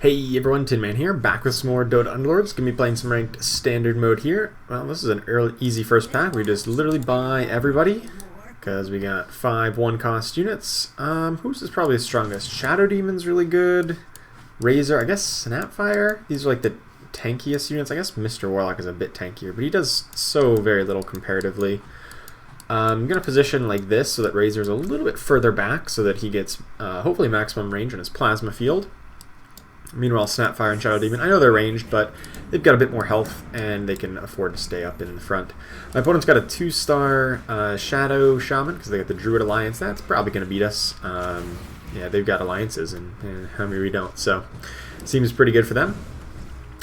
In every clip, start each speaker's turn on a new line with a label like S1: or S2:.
S1: Hey everyone, Tin Man here, back with some more Dota Underlords. Gonna be playing some ranked standard mode here. Well, this is an easy first pack. We just literally buy everybody because we got 5 1-cost units. Who's is probably the strongest? Shadow Demon's really good. Razor, I guess Snapfire. These are like the tankiest units. I guess Mr. Warlock is a bit tankier, but he does so very little comparatively. I'm gonna position like this so that Razor's a little bit further back so that he gets hopefully maximum range in his plasma field. Meanwhile, Snapfire and Shadow Demon, I know they're ranged, but they've got a bit more health, and they can afford to stay up in the front. My opponent's got a 2-star Shadow Shaman, because they got the Druid Alliance. That's probably going to beat us. Yeah, they've got alliances, and how many we don't, so seems pretty good for them.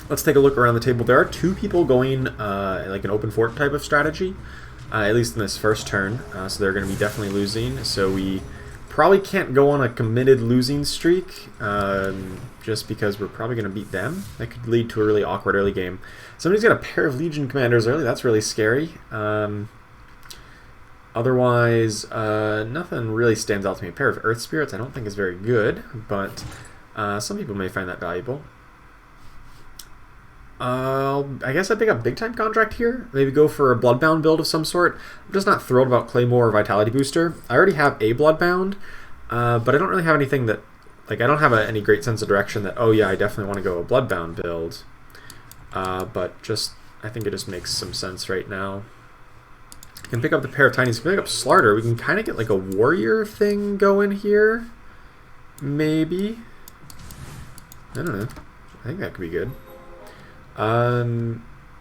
S1: Let's take a look around the table. There are 2 people going like an open fort type of strategy, at least in this first turn, so they're going to be definitely losing, so we probably can't go on a committed losing streak, just because we're probably going to beat them. That could lead to a really awkward early game. Somebody's got a pair of Legion Commanders early. That's really scary. Otherwise, nothing really stands out to me. A pair of Earth Spirits I don't think is very good, but some people may find that valuable. I guess I'd pick up Big Time Contract here. Maybe go for a Bloodbound build of some sort. I'm just not thrilled about Claymore or Vitality Booster. I already have a Bloodbound, but I don't really have anything that... Like, I don't have any great sense of direction that, oh yeah, I definitely want to go a Bloodbound build. But just, I think it just makes some sense right now. I can pick up the pair of Tinies. Pick up Slarter. We can kind of get like a warrior thing going here. Maybe. I don't know. I think that could be good. I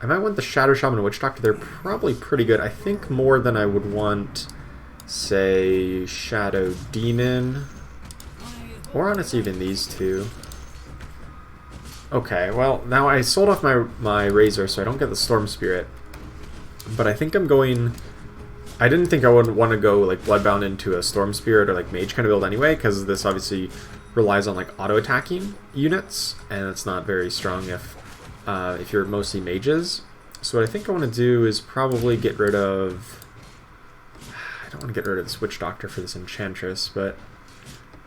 S1: might want the Shadow Shaman and Witch Doctor. They're probably pretty good. I think more than I would want, say, Shadow Demon. Or honestly, even these two. Okay, well, now I sold off my Razor, so I don't get the Storm Spirit. But I think I'm going... I didn't think I would want to go like Bloodbound into a Storm Spirit or like Mage kind of build anyway, because this obviously relies on like auto-attacking units, and it's not very strong if you're mostly mages. So what I think I want to do is probably get rid of... I don't want to get rid of this Witch Doctor for this Enchantress, but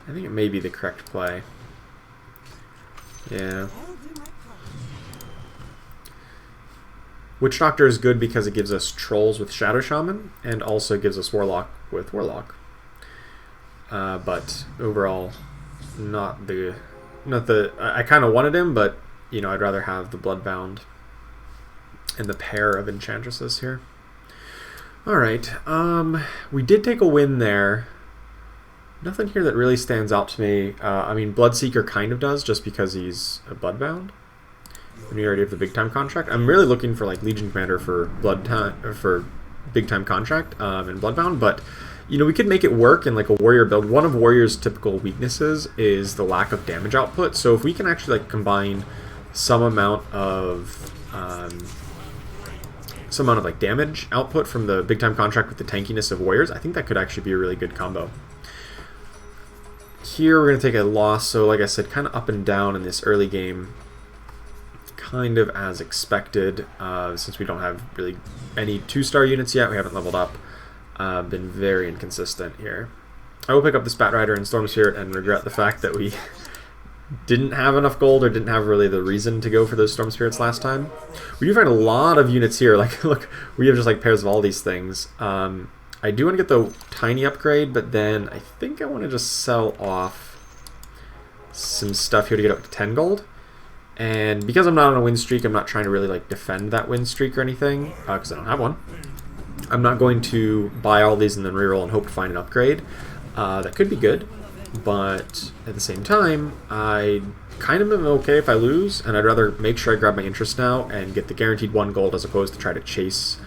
S1: I think it may be the correct play. Yeah. Witch Doctor is good because it gives us Trolls with Shadow Shaman, and also gives us Warlock with Warlock. But overall, not the... I kind of wanted him, but you know, I'd rather have the Bloodbound and the pair of Enchantresses here. Alright, we did take a win there. Nothing here that really stands out to me. I mean, Bloodseeker kind of does, just because he's a Bloodbound. And we already have the Big Time Contract. I'm really looking for like Legion Commander for Big Time Contract and Bloodbound, but you know, we could make it work in like a warrior build. One of Warrior's typical weaknesses is the lack of damage output. So if we can actually like combine some amount of like damage output from the Big Time Contract with the tankiness of Warriors, I think that could actually be a really good combo. Here we're going to take a loss, so like I said, kind of up and down in this early game, kind of as expected, since we don't have really any 2-star units yet. We haven't leveled up. Been very inconsistent here. I will pick up the Spat Rider and Storm Spirit and regret the fact that we didn't have enough gold, or didn't have really the reason to go for those Storm Spirits last time. We do find a lot of units here. Like, look, we have just like pairs of all these things. I do want to get the Tiny upgrade, but then I think I want to just sell off some stuff here to get up to 10 gold. And because I'm not on a win streak, I'm not trying to really like defend that win streak or anything, because I don't have one. I'm not going to buy all these and then reroll and hope to find an upgrade. That could be good, but at the same time, I kind of am okay if I lose, and I'd rather make sure I grab my interest now and get the guaranteed 1 gold as opposed to try to chase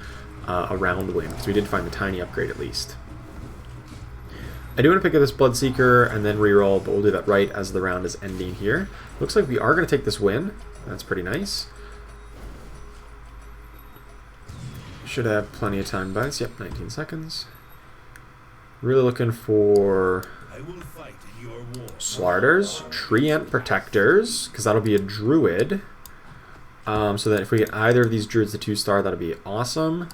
S1: a round win, because we did find the Tiny upgrade at least. I do want to pick up this Bloodseeker and then reroll, but we'll do that right as the round is ending here. Looks like we are going to take this win. That's pretty nice. Should have plenty of time buys. Yep, 19 seconds. Really looking for Slarters, Treant Protectors, because that'll be a Druid. So that if we get either of these Druids to 2-star, that'll be awesome.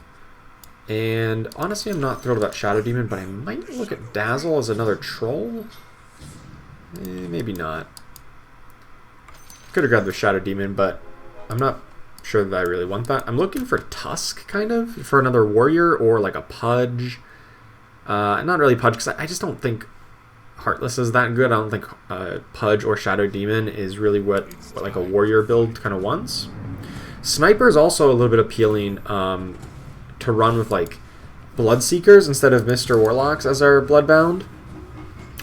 S1: And honestly, I'm not thrilled about Shadow Demon, but I might look at Dazzle as another troll. Maybe not. Could have grabbed the Shadow Demon, but I'm not sure that I really want that. I'm looking for Tusk, kind of, for another warrior, or like a Pudge. Not really Pudge, because I just don't think Heartless is that good. I don't think Pudge or Shadow Demon is really what like a warrior build kind of wants. Sniper is also a little bit appealing to run with like Bloodseekers instead of Mr. Warlocks as our Bloodbound.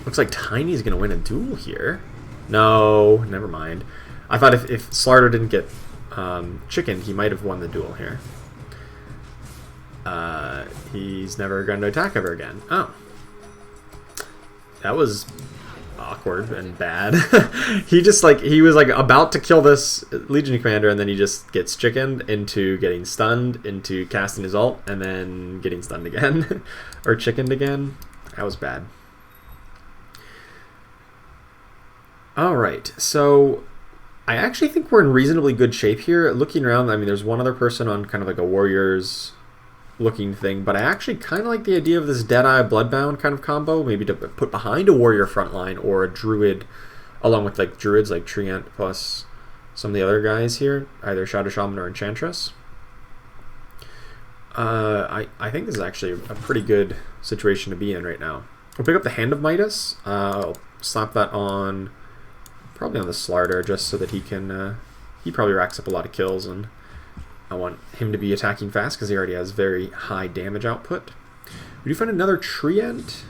S1: Looks like Tiny's going to win a duel here. No, never mind. I thought if Slarder didn't get chickened, he might have won the duel here. He's never going to attack ever again. Oh. That was awkward and bad. He was like about to kill this Legion Commander, and then he just gets chickened into getting stunned, into casting his ult, and then getting stunned again. Or chickened again. That was bad. Alright, so I actually think we're in reasonably good shape here. Looking around, I mean, there's one other person on kind of like a Warriors looking thing, but I actually kind of like the idea of this Deadeye Bloodbound kind of combo, maybe to put behind a Warrior frontline or a Druid, along with like Druids like Treant plus some of the other guys here, either Shadow Shaman or Enchantress. I think this is actually a pretty good situation to be in right now. We'll pick up the Hand of Midas. I'll slap that on, probably on the Slarder, just so that he can, he probably racks up a lot of kills, and I want him to be attacking fast because he already has very high damage output. We do find another Treant.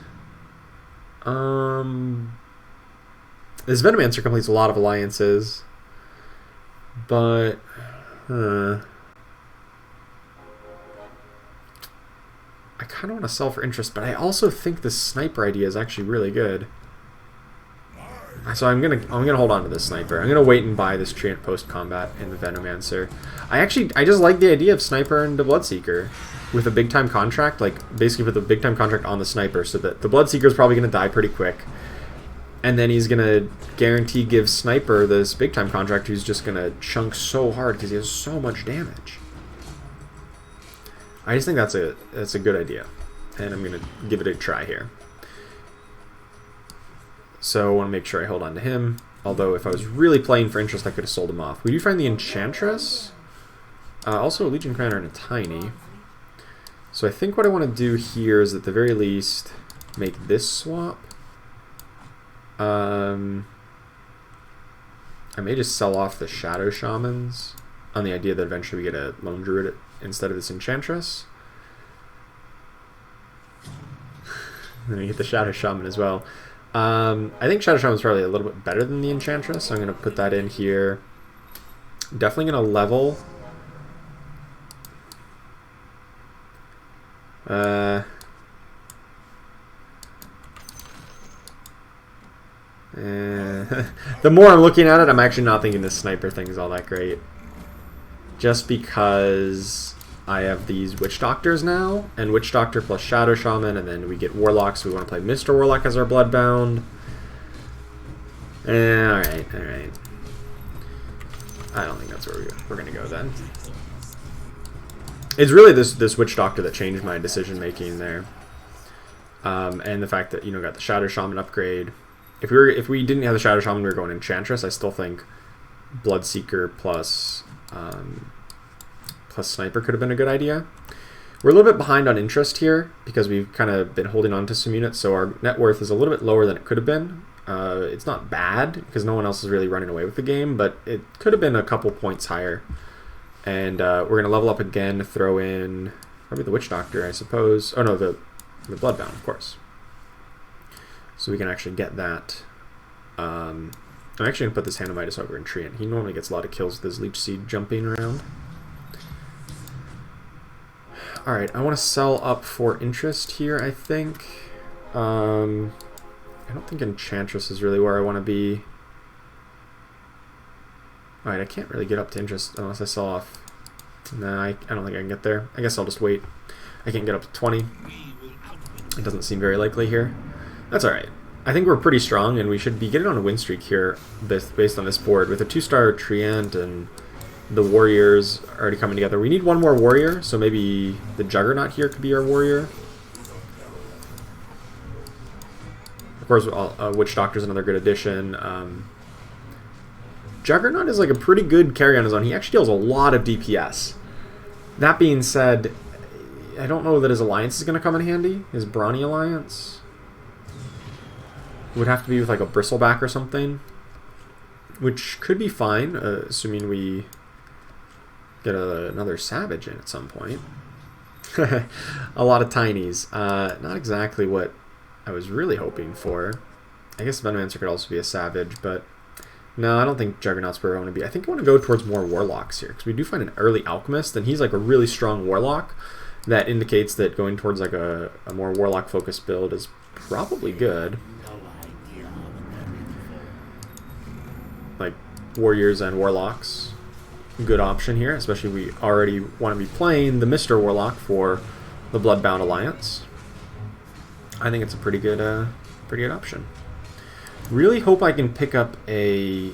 S1: This Venomancer completes a lot of alliances, but I kind of want to sell for interest, but I also think the Sniper idea is actually really good. So I'm gonna hold on to this Sniper. I'm gonna wait and buy this Treant post combat in the Venomancer. I just like the idea of Sniper and the Bloodseeker with a big time contract, like basically with a big time contract on the Sniper, so that the Bloodseeker is probably gonna die pretty quick, and then he's gonna guarantee give Sniper this big time contract who's just gonna chunk so hard because he has so much damage. I just think that's a good idea, and I'm gonna give it a try here. So I want to make sure I hold on to him. Although if I was really playing for interest, I could have sold him off. We do find the Enchantress. Also a Legion Commander and a Tiny. So I think what I want to do here is at the very least make this swap. I may just sell off the Shadow Shamans on the idea that eventually we get a Lone Druid instead of this Enchantress. And we get the Shadow Shaman as well. I think Shadow Shaman is probably a little bit better than the Enchantress, so I'm going to put that in here. Definitely going to level. The more I'm looking at it, I'm actually not thinking this Sniper thing is all that great. Just because I have these Witch Doctors now, and Witch Doctor plus Shadow Shaman, and then we get Warlock, so we want to play Mr. Warlock as our Bloodbound. Alright. I don't think that's where we're going to go then. It's really this Witch Doctor that changed my decision making there. And the fact that, got the Shadow Shaman upgrade. If we didn't have the Shadow Shaman, we were going Enchantress. I still think Bloodseeker plus Sniper could have been a good idea. We're a little bit behind on interest here because we've kind of been holding on to some units, so our net worth is a little bit lower than it could have been. It's not bad because no one else is really running away with the game, but it could have been a couple points higher. And we're going to level up again, throw in probably the Witch Doctor, I suppose. Oh no, the Bloodbound, of course. So we can actually get that. I'm actually going to put this Hand of Midas over in Treant. He normally gets a lot of kills with his Leech Seed jumping around. Alright, I want to sell up for interest here, I think. I don't think Enchantress is really where I want to be. Alright, I can't really get up to interest unless I sell off. Nah, I don't think I can get there. I guess I'll just wait. I can't get up to 20. It doesn't seem very likely here. That's alright. I think we're pretty strong, and we should be getting on a win streak here based on this board. With a 2-star Treant and the Warriors already coming together. We need one more Warrior, so maybe the Juggernaut here could be our Warrior. Of course, Witch Doctor's another good addition. Juggernaut is like a pretty good carry on his own. He actually deals a lot of DPS. That being said, I don't know that his alliance is going to come in handy. His Brawny alliance would have to be with like a Bristleback or something, which could be fine, assuming we get another Savage in at some point. A lot of tinies. Not exactly what I was really hoping for. I guess Venomancer could also be a Savage, but no, I don't think Juggernaut's where I want to be. I think I want to go towards more Warlocks here, because we do find an early Alchemist, and he's like a really strong Warlock. That indicates that going towards like a more Warlock-focused build is probably good. Like Warriors and Warlocks. Good option here, especially we already want to be playing the Mr. Warlock for the Bloodbound Alliance. I think it's a pretty good option. Really hope I can pick up a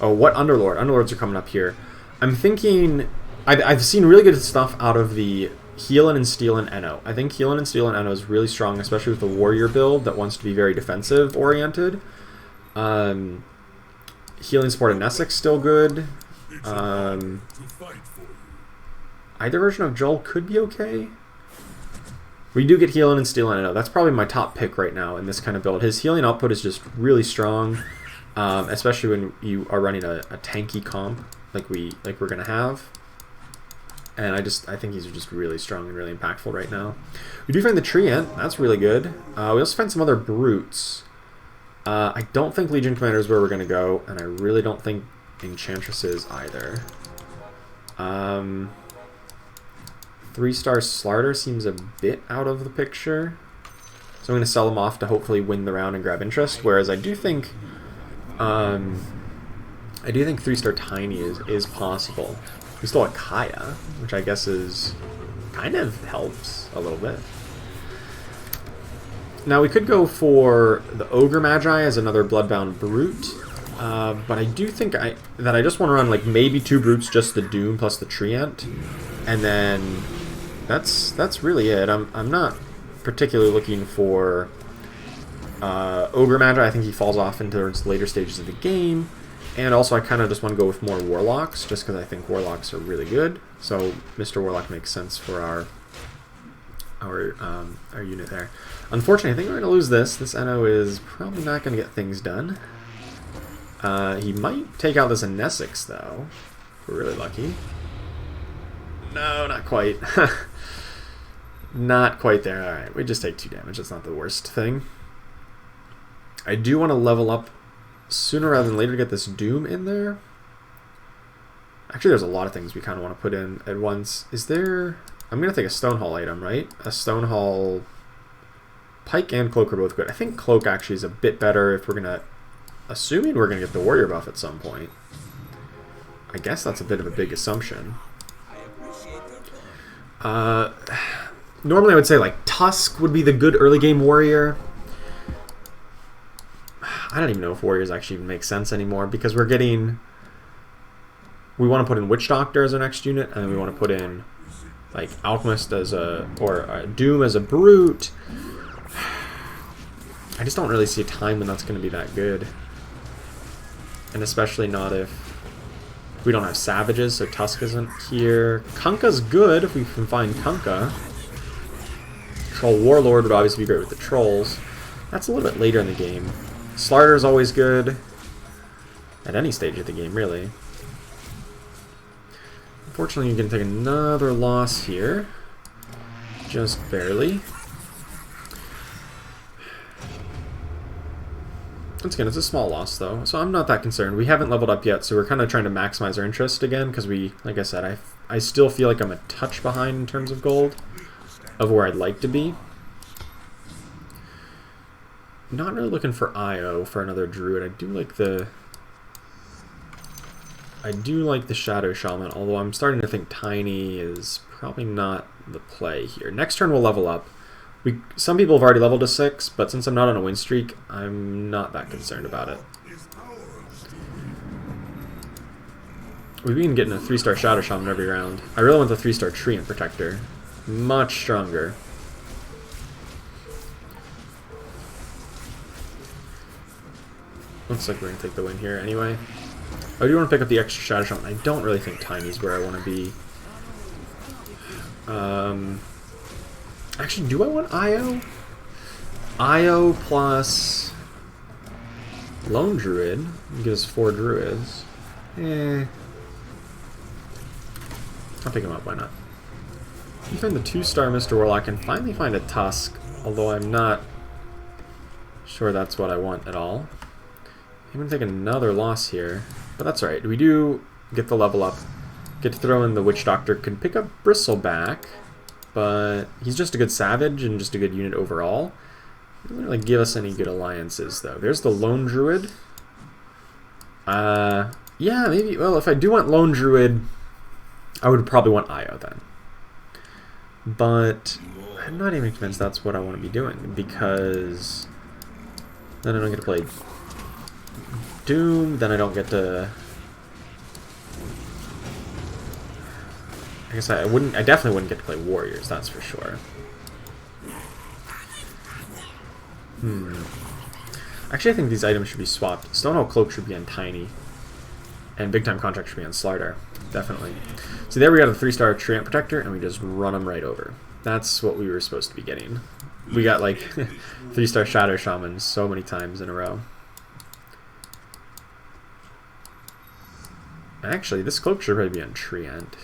S1: oh, what Underlord? Underlords are coming up here. I'm thinking I've seen really good stuff out of the Healin' and Stealin' Enno. I think Healin' and Stealin' Enno is really strong, especially with the warrior build that wants to be very defensive oriented. Healing support in Essex still good. Either version of Joel could be okay. We do get Healing and Stealing Enno. That's probably my top pick right now in this kind of build. His healing output is just really strong, especially when you are running a tanky comp like we're gonna have. And I think he's just really strong and really impactful right now. We do find the Treant. That's really good. We also find some other Brutes. I don't think Legion Commander is where we're gonna go, and I really don't think Enchantress is either. 3-star Slarder seems a bit out of the picture, so I'm going to sell him off to hopefully win the round and grab interest. Whereas I do think 3-star Tiny is possible. We still have Kaya, which I guess is kind of helps a little bit. Now we could go for the Ogre Magi as another Bloodbound Brute, but I do think that I just want to run like maybe 2 Brutes, just the Doom plus the Treant, and then that's really it. I'm not particularly looking for Ogre Magi. I think he falls off into the later stages of the game, and also I kind of just want to go with more Warlocks, just because I think Warlocks are really good. So Mr. Warlock makes sense for our unit there. Unfortunately, I think we're going to lose this. This Enno is probably not going to get things done. He might take out this Anesix, though, if we're really lucky. No, not quite. Not quite there. Alright, we just take 2 damage. That's not the worst thing. I do want to level up sooner rather than later to get this Doom in there. Actually, there's a lot of things we kind of want to put in at once. Is there... I'm going to take a Stonehall item, right? A Stonehall... Pike and Cloak are both good. I think Cloak actually is a bit better if we're going to... Assuming we're going to get the Warrior buff at some point. I guess that's a bit of a big assumption. Normally I would say like Tusk would be the good early game warrior. I don't even know if warriors actually make sense anymore, because we want to put in Witch Doctor as our next unit, and then we want to put in like Alchemist as or Doom as a Brute. I just don't really see a time when that's going to be that good, and especially not if we don't have Savages, so Tusk isn't here. Kunkka's good if we can find Kunkka. Troll Warlord would obviously be great with the Trolls. That's a little bit later in the game. Slarder's always good. At any stage of the game, really. Unfortunately, you're going to take another loss here. Just barely. Once again, it's a small loss, though, so I'm not that concerned. We haven't leveled up yet, so we're kind of trying to maximize our interest again, because we, like I said, I still feel like I'm a touch behind in terms of gold of where I'd like to be. Not really looking for IO for another Druid. I do like the Shadow Shaman, although I'm starting to think Tiny is probably not the play here. Next turn we'll level up. Some people have already leveled to 6, but since I'm not on a win streak, I'm not that concerned about it. We've been getting a 3-star Shadow Shaman every round. I really want the 3-star Treant Protector. Much stronger. Looks like we're going to take the win here anyway. I do want to pick up the extra Shadow Shaman. I don't really think Tiny's where I want to be. Actually, do I want Io? Io plus Lone Druid gives 4 Druids. I'll pick him up, why not? You find the 2-star Mr. Warlock and finally find a Tusk, although I'm not sure that's what I want at all. I'm going to take another loss here, but that's alright. We do get the level up, get to throw in the Witch Doctor, can pick up Bristleback, but he's just a good Savage and just a good unit overall. He doesn't really give us any good alliances, though. There's the Lone Druid. Yeah, maybe, well, if I do want Lone Druid, I would probably want Io then. But I'm not even convinced that's what I want to be doing, because then I don't get to play Doom, then I don't get to... I guess I definitely wouldn't get to play Warriors, that's for sure. Actually, I think these items should be swapped. Stonehold Cloak should be on Tiny, and Big Time Contract should be on Slardar. Definitely. So there we got a 3-star Treant Protector, and we just run them right over. That's what we were supposed to be getting. We got like 3-star Shadow Shaman so many times in a row. Actually, this Cloak should probably be on Treant.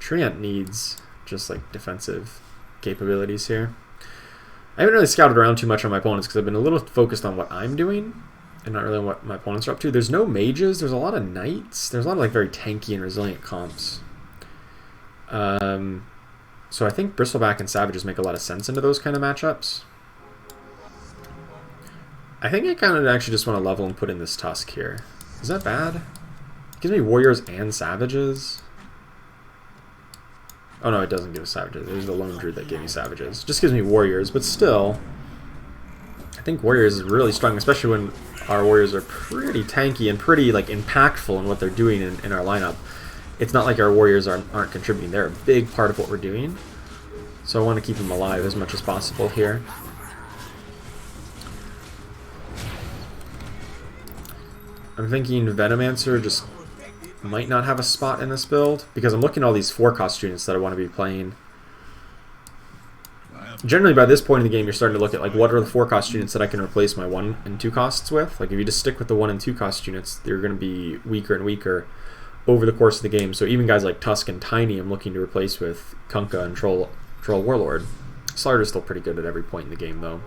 S1: Treant needs just like defensive capabilities here. I haven't really scouted around too much on my opponents because I've been a little focused on what I'm doing and not really on what my opponents are up to. There's no mages. There's a lot of knights. There's a lot of like very tanky and resilient comps. So I think Bristleback and Savages make a lot of sense into those kind of matchups. I think I kind of actually just want to level and put in this Tusk here. Is that bad? It gives me Warriors and Savages. Oh no, it doesn't give us Savages. There's the Lone Druid that gave me Savages. It just gives me Warriors, but still, I think Warriors is really strong, especially when our Warriors are pretty tanky and pretty like impactful in what they're doing in our lineup. It's not like our Warriors aren't contributing. They're a big part of what we're doing. So I want to keep them alive as much as possible here. I'm thinking Venomancer just might not have a spot in this build, because I'm looking at all these 4-cost units that I want to be playing. Generally, by this point in the game, you're starting to look at like what are the 4-cost units that I can replace my 1 and 2 costs with. Like if you just stick with the 1 and 2 cost units, they're going to be weaker and weaker over the course of the game. So even guys like Tusk and Tiny, I'm looking to replace with Kunkka and Troll Warlord. Slardar's still pretty good at every point in the game, though.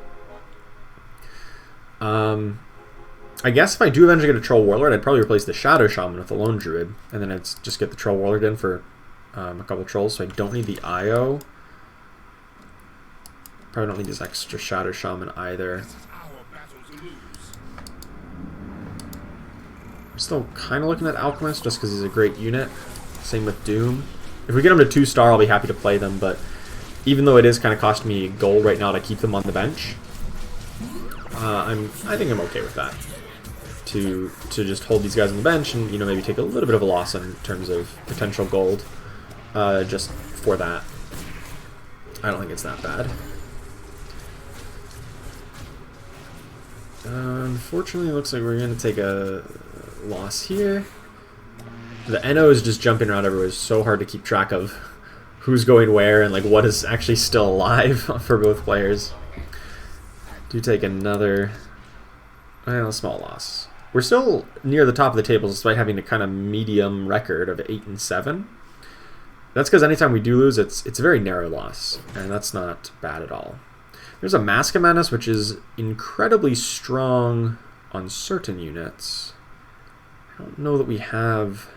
S1: I guess if I do eventually get a Troll Warlord, I'd probably replace the Shadow Shaman with the Lone Druid, and then I'd just get the Troll Warlord in for a couple trolls, so I don't need the IO. Probably don't need this extra Shadow Shaman either. I'm still kind of looking at Alchemist, just because he's a great unit. Same with Doom. If we get him to 2-star, I'll be happy to play them, but even though it is kind of costing me gold right now to keep them on the bench, I think I'm okay with that. To just hold these guys on the bench and, you know, maybe take a little bit of a loss in terms of potential gold just for that. I don't think it's that bad. Unfortunately, it looks like we're going to take a loss here. The Enno is just jumping around everywhere. It's so hard to keep track of who's going where and like what is actually still alive for both players. Do take another, well, small loss. We're still near the top of the table despite having a kind of medium record of 8 and 7. That's because anytime we do lose, it's a very narrow loss, and that's not bad at all. There's a Mask of Madness, which is incredibly strong on certain units. I don't know that we have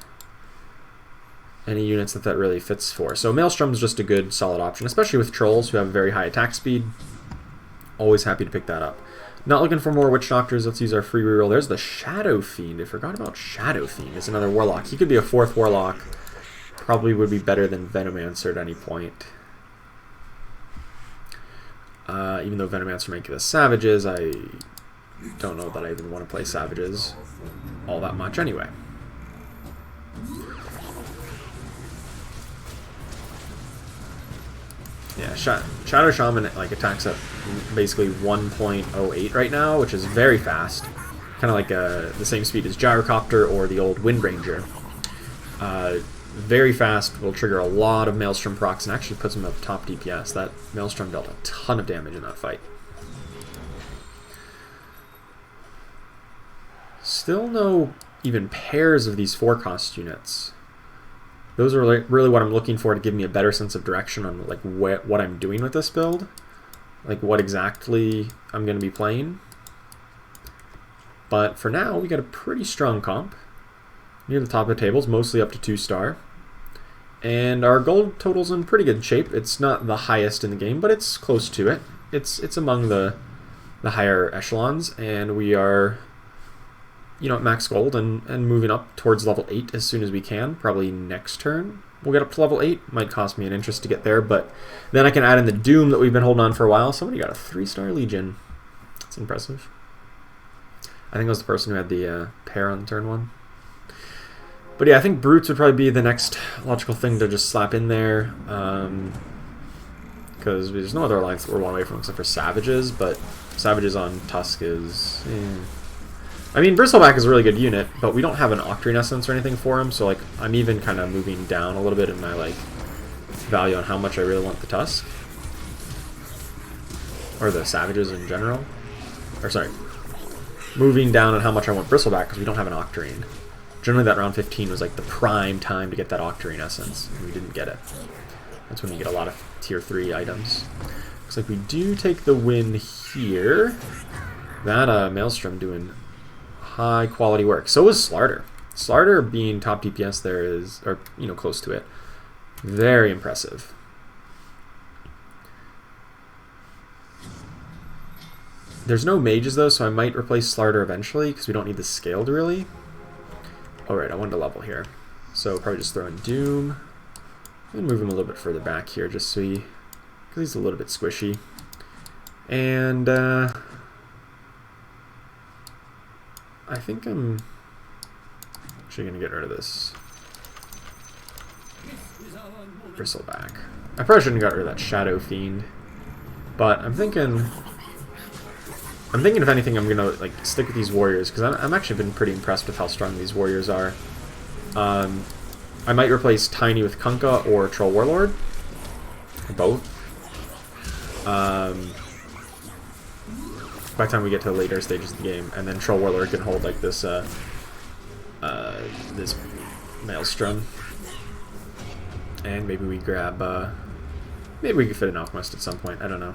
S1: any units that really fits for. So Maelstrom's just a good, solid option, especially with trolls who have very high attack speed. Always happy to pick that up. Not looking for more Witch Doctors. Let's use our free reroll. There's the Shadow Fiend. I forgot about Shadow Fiend. It's another Warlock. He could be a 4th Warlock. Probably would be better than Venomancer at any point. Even though Venomancer might give us Savages, I don't know that I even want to play Savages all that much anyway. Yeah, Shadow Shaman like attacks at basically 1.08 right now, which is very fast. kind of like the same speed as Gyrocopter or the old Wind Ranger. Very fast, will trigger a lot of Maelstrom procs and actually puts him up top DPS. That Maelstrom dealt a ton of damage in that fight. Still no even pairs of these 4-cost units. Those are really what I'm looking for to give me a better sense of direction on like what I'm doing with this build. Like what exactly I'm going to be playing. But for now, we got a pretty strong comp. Near the top of the tables, mostly up to 2-star. And our gold total's in pretty good shape. It's not the highest in the game, but it's close to it. It's among the higher echelons, and we are, you know, at max gold and moving up towards level 8 as soon as we can. Probably next turn we'll get up to level 8. Might cost me an interest to get there, but then I can add in the Doom that we've been holding on for a while. Somebody got a 3-star Legion. That's impressive. I think it was the person who had the pair on turn 1. But yeah, I think Brutes would probably be the next logical thing to just slap in there. Because there's no other alliance that we're one away from except for Savages, but Savages on Tusk is... I mean, Bristleback is a really good unit, but we don't have an Octarine Essence or anything for him, so like I'm even kind of moving down a little bit in my like value on how much I really want the Tusk. Or the Savages in general. Or sorry. Moving down on how much I want Bristleback because we don't have an Octarine. Generally that round 15 was like the prime time to get that Octarine Essence, and we didn't get it. That's when you get a lot of tier 3 items. Looks like we do take the win here. That Maelstrom doing high quality work. So is Slarter. Slarter being top DPS there is, or you know, close to it. Very impressive. There's no mages though, so I might replace Slarter eventually because we don't need the scaled really. Alright, I wanted to level here. So probably just throw in Doom. And move him a little bit further back here just so he... because he's a little bit squishy. And I think I'm actually going to get rid of this Bristleback. I probably shouldn't have got rid of that Shadow Fiend. But I'm thinking if anything, I'm gonna like stick with these warriors because I'm actually been pretty impressed with how strong these warriors are. I might replace Tiny with Kunkka or Troll Warlord, or both. By the time we get to the later stages of the game, and then Troll Warlord can hold like this this Maelstrom, and maybe we grab maybe we can fit an Alchemist at some point. I don't know.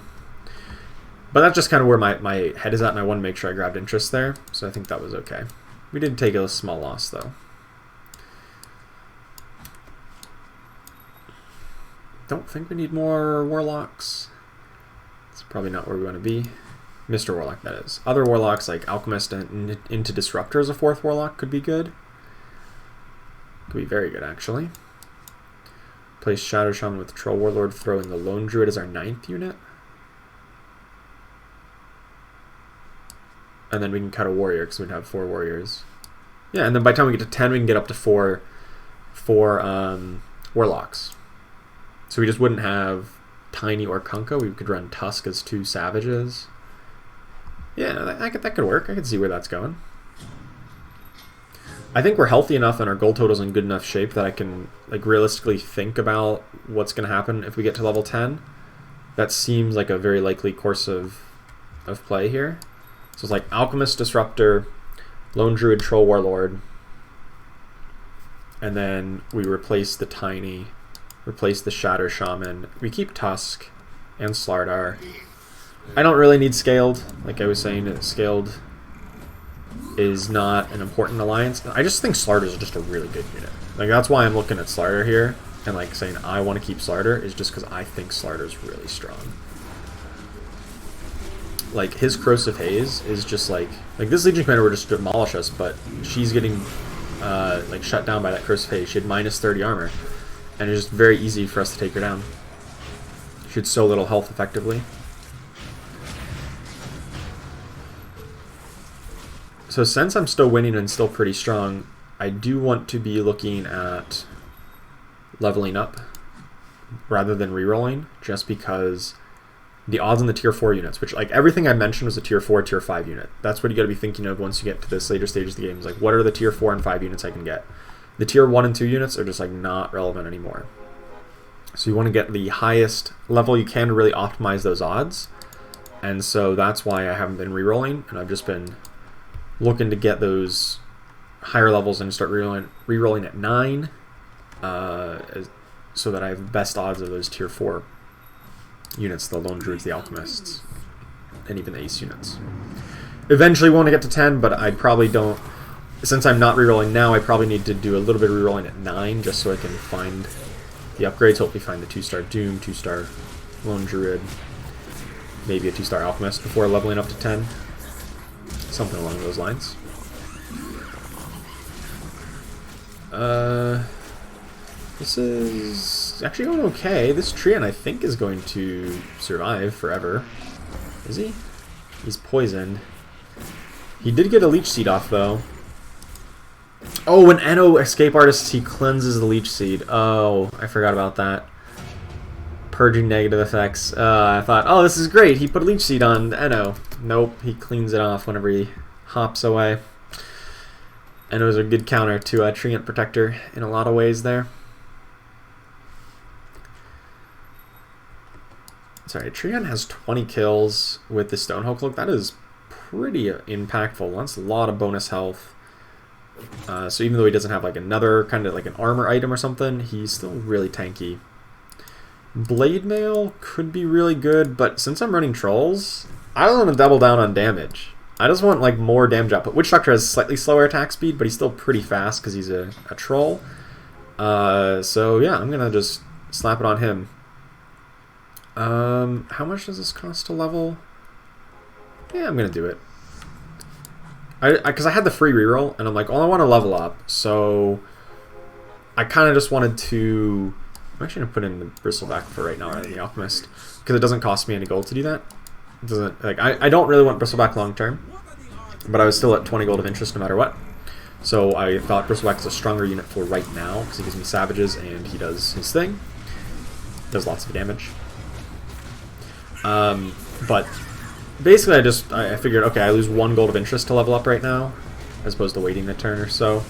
S1: But that's just kind of where my head is at, and I want to make sure I grabbed interest there, so I think that was okay. We did take a small loss, though. Don't think we need more Warlocks. It's probably not where we want to be. Mr. Warlock, that is. Other Warlocks, like Alchemist and into Disruptor as a 4th Warlock, could be good. Could be very good, actually. Place Shadow Shaman with Troll Warlord, throw in the Lone Druid as our 9th unit. And then we can cut a warrior because we'd have 4 warriors. Yeah, and then by the time we get to 10, we can get up to 4 warlocks. So we just wouldn't have Tiny or Kunkka. We could run Tusk as 2 savages. Yeah, that could work. I could see where that's going. I think we're healthy enough and our gold total's in good enough shape that I can like realistically think about what's going to happen if we get to level 10. That seems like a very likely course of play here. So it's like Alchemist, Disruptor, Lone Druid, Troll Warlord, and then we replace the Tiny, replace the Shatter Shaman. We keep Tusk and Slardar. I don't really need Scaled. Like I was saying, Scaled is not an important alliance. I just think Slardar is just a really good unit. Like that's why I'm looking at Slardar here and like saying I want to keep Slardar is just because I think Slardar is really strong. Like his Corrosive Haze is just like this Legion Commander would just demolish us, but she's getting like shut down by that Corrosive Haze. She had minus 30 armor, and it's just very easy for us to take her down. She had so little health effectively. So since I'm still winning and still pretty strong, I do want to be looking at leveling up rather than rerolling, just because the odds on the tier 4 units, which, like, everything I mentioned was a tier 4, tier 5 unit. That's what you got to be thinking of once you get to this later stages of the game. Is like, what are the tier 4 and 5 units I can get? The tier 1 and 2 units are just, like, not relevant anymore. So you want to get the highest level you can to really optimize those odds. And so that's why I haven't been rerolling, and I've just been looking to get those higher levels and start rerolling at 9, so that I have the best odds of those tier 4 units, the Lone Druids, the Alchemists, and even the Ace units. Eventually want to get to 10, but I probably don't. Since I'm not rerolling now, I probably need to do a little bit of rerolling at 9 just so I can find the upgrades. Hopefully find the 2-star Doom, 2-star Lone Druid, maybe a 2-star Alchemist before leveling up to 10. Something along those lines. This is actually going okay. This Treant, I think, is going to survive forever. Is he? He's poisoned. He did get a Leech Seed off, though. Oh, when Enno Escape Artists, he cleanses the Leech Seed. Oh, I forgot about that. Purging negative effects. I thought, oh, this is great. He put a Leech Seed on Enno. Nope, he cleans it off whenever he hops away. Enno's a good counter to Treant Protector in a lot of ways there. Sorry, Treant has 20 kills with the Stonehoe Cloak. That is pretty impactful. That's a lot of bonus health. So even though he doesn't have like another kind of like an armor item or something, he's still really tanky. Blade Mail could be really good, but since I'm running trolls, I don't want to double down on damage. I just want like more damage output. Witch Doctor has slightly slower attack speed, but he's still pretty fast because he's a troll. So yeah, I'm gonna just slap it on him. How much does this cost to level? Yeah, I'm gonna do it. Because I had the free reroll, and I'm like, oh, I want to level up, so I kind of just wanted to. I'm actually gonna put in the Bristleback for right now, rather than the Alchemist, because it doesn't cost me any gold to do that. It doesn't like I don't really want Bristleback long term, but I was still at 20 gold of interest no matter what. So I thought Bristleback is a stronger unit for right now because he gives me savages and he does his thing. Does lots of damage. But basically I figured, okay, I lose 1 gold of interest to level up right now, as opposed to waiting a turn or so.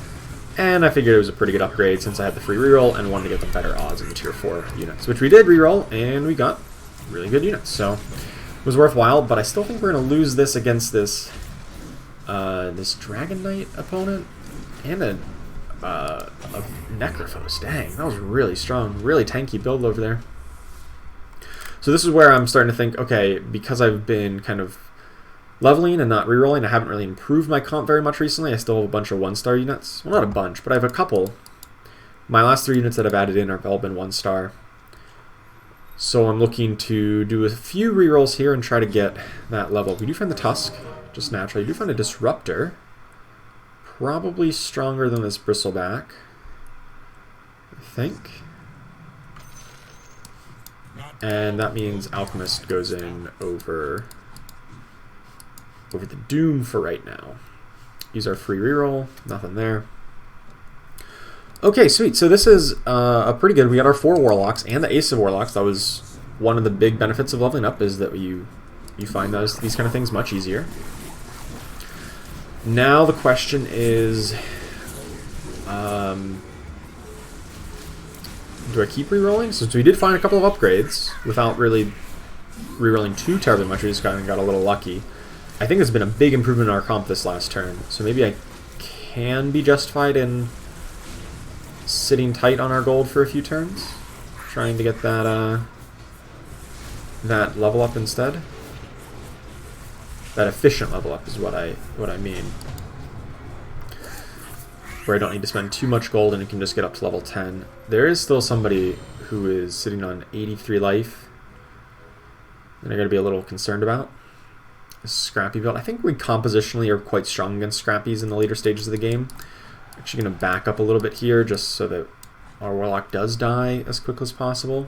S1: And I figured it was a pretty good upgrade since I had the free reroll and wanted to get the better odds in the tier 4 units, which we did reroll, and we got really good units. So it was worthwhile, but I still think we're going to lose this against this this Dragon Knight opponent and a Necrophos. Dang, that was really strong, really tanky build over there. So this is where I'm starting to think, okay, because I've been kind of leveling and not rerolling, I haven't really improved my comp very much recently. I still have a bunch of 1-star units. Well, not a bunch, but I have a couple. My last 3 units that I've added in have all been 1-star. So I'm looking to do a few rerolls here and try to get that level. We do find the Tusk, just naturally. We do find a Disruptor. Probably stronger than this Bristleback, I think. And that means Alchemist goes in over the Doom for right now. Use our free reroll. Nothing there. Okay, sweet. So this is a pretty good. We got our 4 Warlocks and the Ace of Warlocks. That was one of the big benefits of leveling up, is that you find these kind of things much easier. Now the question is, do I keep rerolling? Since we did find a couple of upgrades without really rerolling too terribly much, we just got a little lucky. I think there's been a big improvement in our comp this last turn, so maybe I can be justified in sitting tight on our gold for a few turns, trying to get that that level up instead. That efficient level up is what I mean. Where I don't need to spend too much gold and you can just get up to level 10. There is still somebody who is sitting on 83 life that I gotta be a little concerned about. A Scrappy build. I think we compositionally are quite strong against Scrappies in the later stages of the game. Actually gonna back up a little bit here just so that our Warlock does die as quickly as possible.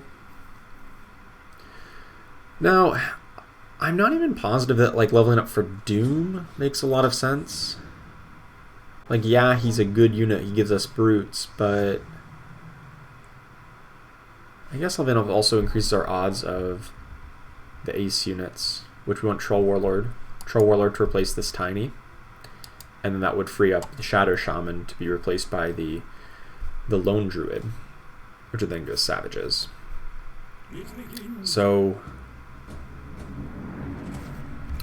S1: Now, I'm not even positive that like leveling up for Doom makes a lot of sense. Like, yeah, he's a good unit, he gives us brutes, but I guess leveling up also increases our odds of the ace units, which we want Troll Warlord to replace this Tiny, and then that would free up the Shadow Shaman to be replaced by the Lone Druid, which would then go Savages. So,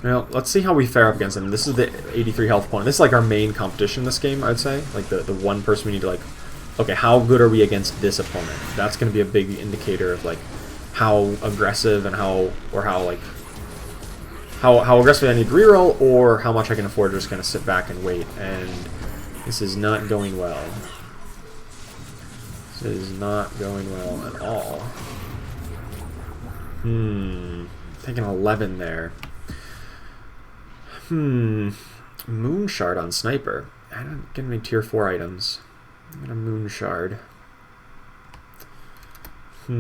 S1: well, let's see how we fare up against them. This is the 83 health point. This is like our main competition in this game, I'd say. Like the one person we need to like, okay, how good are we against this opponent? That's going to be a big indicator of like how aggressive and how aggressive I need to reroll, or how much I can afford to just kind of sit back and wait. And this is not going well. This is not going well at all. Taking 11 there. Moon Shard on Sniper. I don't get any tier 4 items. I'm gonna Moon Shard. They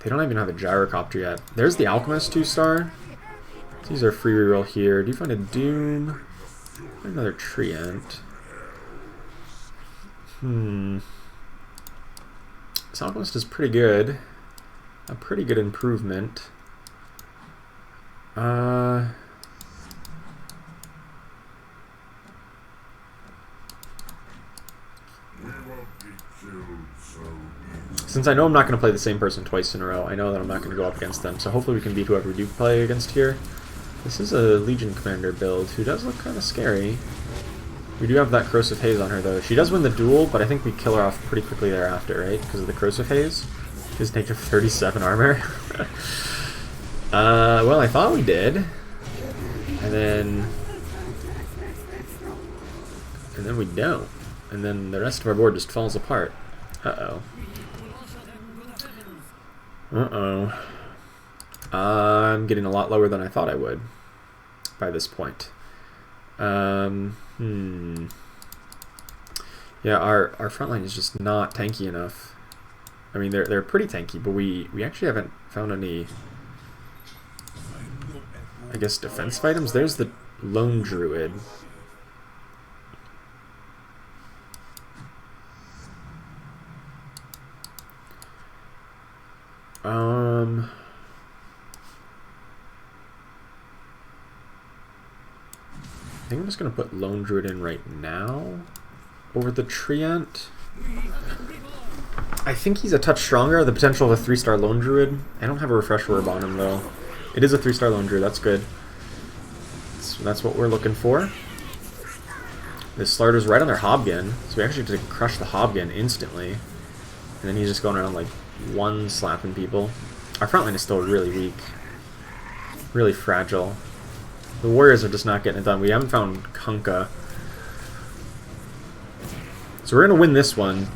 S1: don't even have a Gyrocopter yet. There's the Alchemist 2-star. These are free reroll here. Do you find a Doom? Another Treant. This Alchemist is pretty good. A pretty good improvement. Since I know I'm not going to play the same person twice in a row, I know that I'm not going to go up against them, so hopefully we can beat whoever we do play against here. This is a Legion Commander build, who does look kind of scary. We do have that Corrosive Haze on her, though. She does win the duel, but I think we kill her off pretty quickly thereafter, right? Because of the Corrosive Haze. She's taking 37 armor. Well, I thought we did. And then we don't. And then the rest of our board just falls apart. Uh-oh. I'm getting a lot lower than I thought I would by this point. Yeah, our front line is just not tanky enough. I mean, they're pretty tanky, but we actually haven't found any, I guess, defensive items. There's the Lone Druid. I think I'm just going to put Lone Druid in right now over the Treant. I think he's a touch stronger. The potential of a 3-star Lone Druid. I don't have a Refresher Orb on him, though. It is a 3-star Lone Druid. That's good. So that's what we're looking for. This Slarder's right on their Hobgen, so we actually have to crush the Hobgen instantly. And then he's just going around like one slapping people. Our front line is still really weak. Really fragile. The Warriors are just not getting it done. We haven't found Kunkka. So we're going to win this one.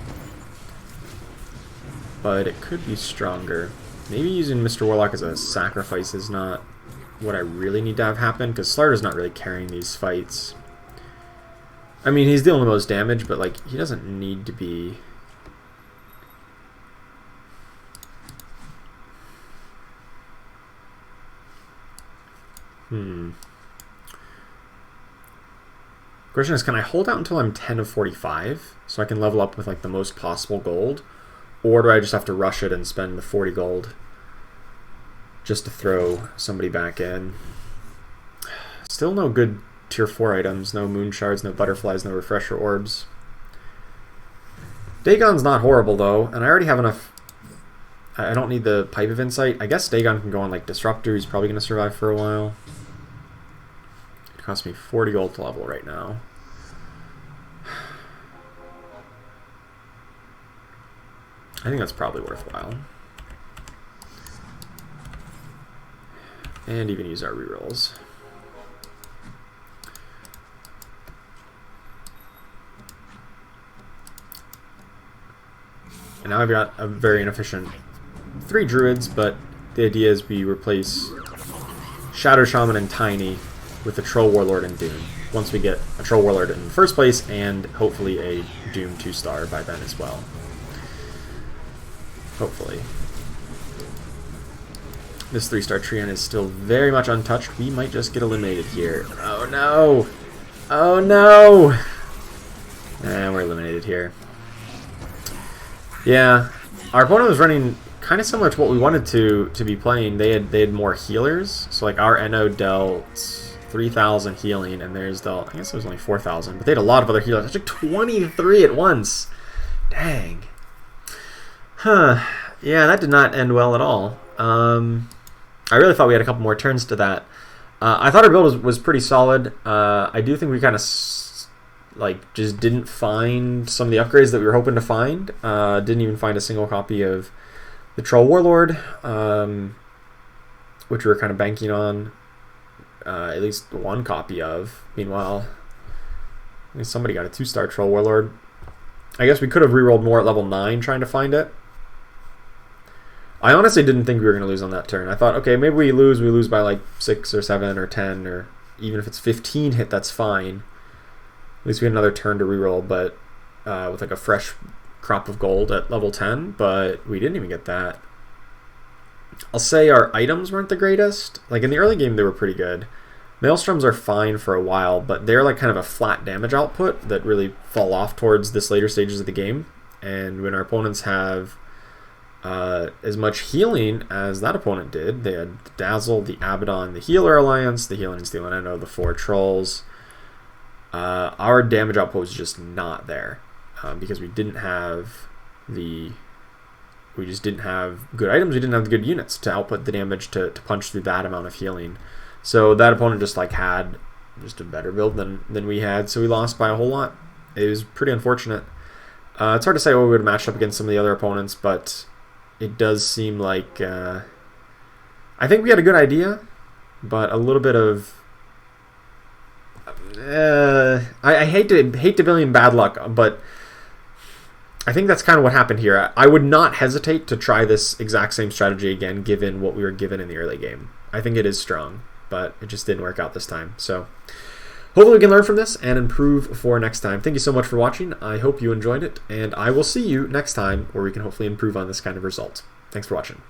S1: But it could be stronger. Maybe using Mr. Warlock as a sacrifice is not what I really need to have happen, because Slarder's not really carrying these fights. I mean, he's dealing the most damage, but like he doesn't need to be. Question is, can I hold out until I'm 10 of 45 so I can level up with like the most possible gold? Or do I just have to rush it and spend the 40 gold just to throw somebody back in? Still no good tier 4 items, no moon shards, no butterflies, no refresher orbs. Dagon's not horrible though, and I already have enough. I don't need the Pipe of Insight. I guess Dagon can go on like Disruptor. He's probably going to survive for a while. It costs me 40 gold to level right now. I think that's probably worthwhile. And even use our rerolls. And now I've got a very inefficient 3 druids, but the idea is we replace Shadow Shaman and Tiny with a Troll Warlord and Doom. Once we get a Troll Warlord in the first place, and hopefully a Doom 2-star by then as well. Hopefully. This 3-star Treant is still very much untouched. We might just get eliminated here. Oh no! Oh no! And we're eliminated here. Yeah, our opponent was running kind of similar to what we wanted to be playing. They had more healers, so like our Enno dealt 3,000 healing, and theirs dealt, I guess it was only 4,000, but they had a lot of other healers. It's like 23 at once. Dang. Huh. Yeah, that did not end well at all. I really thought we had a couple more turns to that. I thought our build was pretty solid. I do think we kind of just didn't find some of the upgrades that we were hoping to find. Didn't even find a single copy of the Troll Warlord, which we were kind of banking on at least one copy of. Meanwhile, I mean, somebody got a 2-star Troll Warlord. I guess we could have rerolled more at level 9 trying to find it. I honestly didn't think we were going to lose on that turn. I thought, okay, maybe we lose by like 6 or 7 or 10, or even if it's 15 hit, that's fine. At least we had another turn to reroll, but with like a fresh crop of gold at level 10, but we didn't even get that. I'll say our items weren't the greatest. Like in the early game, they were pretty good. Maelstroms are fine for a while, but they're like kind of a flat damage output that really fall off towards this later stages of the game. And when our opponents have as much healing as that opponent did, they had the Dazzle, the Abaddon, the Healer Alliance, the Healing and Stealing Enno, the 4 Trolls. Our damage output was just not there because we didn't have we just didn't have good items. We didn't have the good units to output the damage to punch through that amount of healing. So that opponent just like had just a better build than we had, so we lost by a whole lot. It was pretty unfortunate. It's hard to say what we would have matched up against some of the other opponents, but it does seem like I think we had a good idea, but a little bit of I hate to blame bad luck, but I think that's kind of what happened here. I would not hesitate to try this exact same strategy again, given what we were given in the early game. I think it is strong, but it just didn't work out this time. So hopefully we can learn from this and improve for next time. Thank you so much for watching. I hope you enjoyed it, and I will see you next time where we can hopefully improve on this kind of result. Thanks for watching.